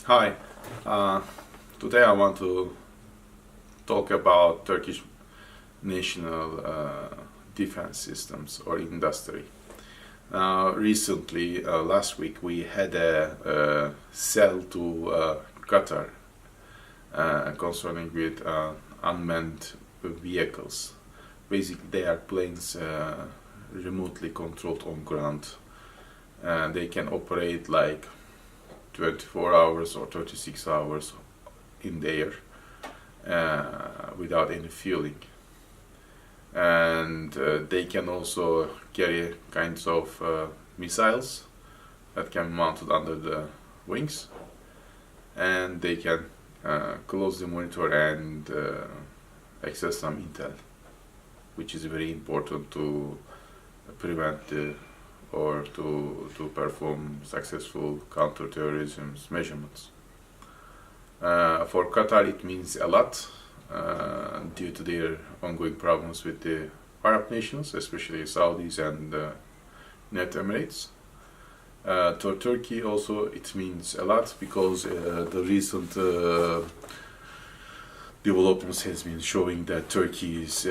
Hi, uh, today I want to talk about Turkish national defense systems or industry. Recently, last week, we had a sell to Qatar concerning with unmanned vehicles. Basically, they are planes remotely controlled on ground. They can operate like 24 hours or 36 hours in the air without any fueling. And they can also carry kinds of missiles that can be mounted under the wings, and they can closely monitor and access some intel, which is very important to prevent or to perform successful counterterrorism measurements. For Qatar, it means a lot due to their ongoing problems with the Arab nations, especially Saudis and United Emirates. To Turkey also it means a lot because the recent developments has been showing that Turkey's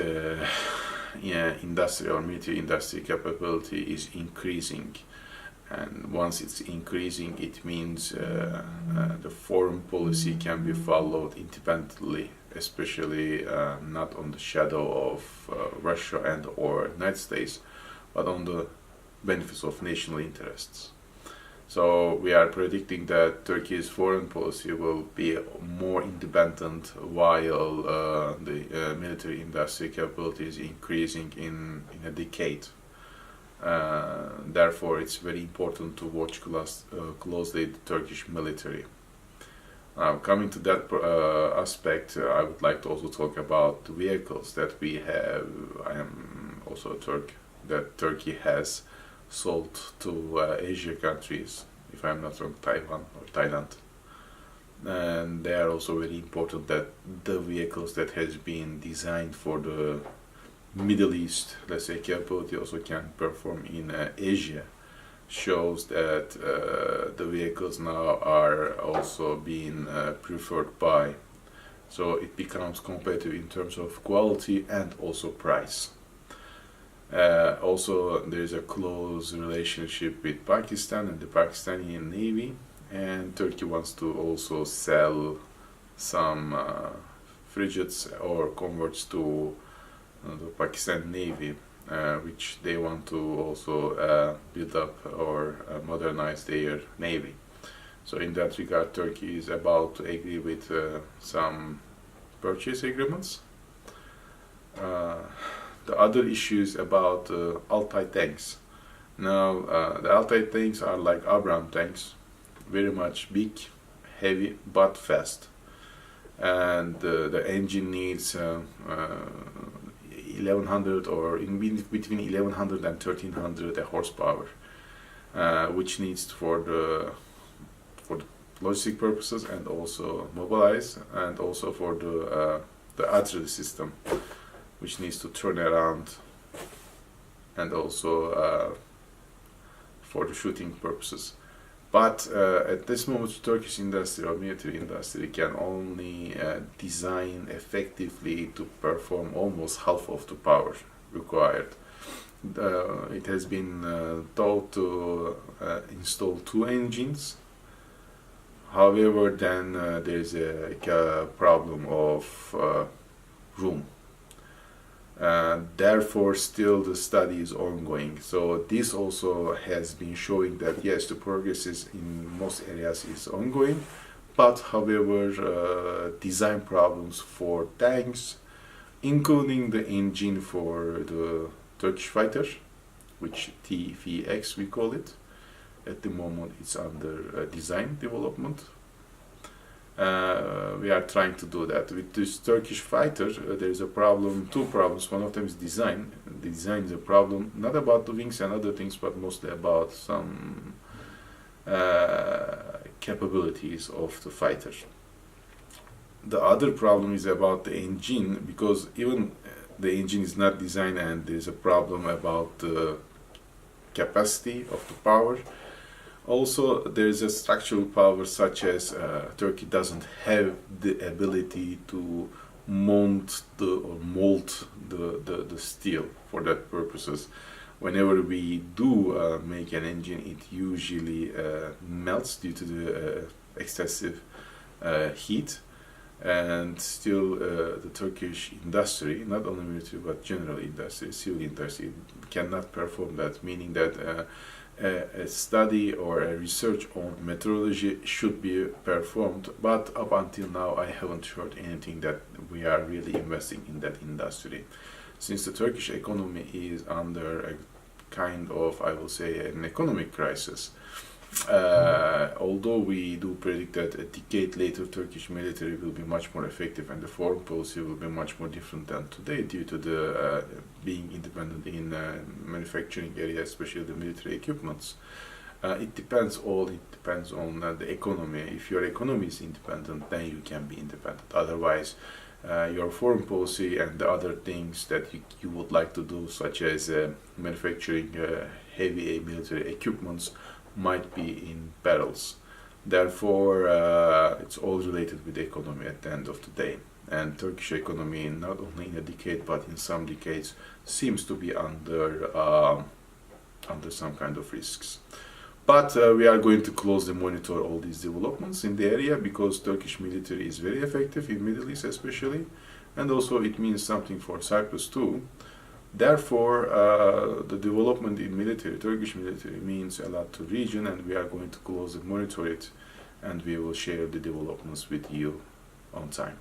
industrial or military industry capability is increasing, and once it's increasing, it means the foreign policy can be followed independently, especially not on the shadow of Russia and or United States, but on the benefits of national interests. So we are predicting that Turkey's foreign policy will be more independent while the military industry capability is increasing in a decade. Therefore, it's very important to watch closely the Turkish military. Now, coming to that aspect, I would like to also talk about the vehicles that we have. I am also a Turk, that Turkey has sold to Asia countries, if I'm not wrong, Taiwan or Thailand. And they are also very important, that the vehicles that has been designed for the Middle East, let's say, capability also can perform in Asia, shows that the vehicles now are also being preferred by, so it becomes competitive in terms of quality and also price. Also, there is a close relationship with Pakistan and the Pakistani Navy, and Turkey wants to also sell some frigates or converts to the Pakistan Navy, which they want to also build up or modernize their navy. So in that regard, Turkey is about to agree with some purchase agreements. The other issues about Altay tanks. Now, the Altay tanks are like Abrams tanks, very much big, heavy, but fast. And the engine needs 1100 or in between 1100 and 1300 horsepower, which needs for the logistic purposes and also mobilize, and also for the artillery system, which needs to turn around, and also for the shooting purposes. But at this moment, the Turkish industry or military industry can only design effectively to perform almost half of the power required. It has been thought to install two engines. However, then there is a problem of room. Therefore, still the study is ongoing. So this also has been showing that yes, the progress is in most areas is ongoing, but however, design problems for tanks, including the engine for the Turkish fighter, which TVX we call it. At the moment, it's under design development. We are trying to do that. With this Turkish fighter, there is a problem, two problems. One of them is design. The design is a problem, not about the wings and other things, but mostly about some capabilities of the fighter. The other problem is about the engine, because even the engine is not designed, and there is a problem about the capacity of the power. Also, there is a structural power such as Turkey doesn't have the ability to mold the steel for that purposes. Whenever we do make an engine, it usually melts due to the excessive heat. And still, the Turkish industry, not only military but general industry, civil industry, cannot perform that. Meaning that a study or a research on meteorology should be performed, but up until now I haven't heard anything that we are really investing in that industry. Since the Turkish economy is under a kind of, I will say, an economic crisis, although we do predict that a decade later Turkish military will be much more effective and the foreign policy will be much more different than today due to the being independent in manufacturing area, especially the military equipments. It depends on the economy. If your economy is independent, then you can be independent. Otherwise, your foreign policy and the other things that you would like to do, such as manufacturing heavy military equipments, might be in perils. Therefore, it's all related with the economy at the end of the day. And Turkish economy, not only in a decade but in some decades, seems to be under some kind of risks. But we are going to closely monitor all these developments in the area because Turkish military is very effective in Middle East especially, and also it means something for Cyprus too. Therefore, the development in military, Turkish military, means a lot to the region, and we are going to closely monitor it, and we will share the developments with you on time.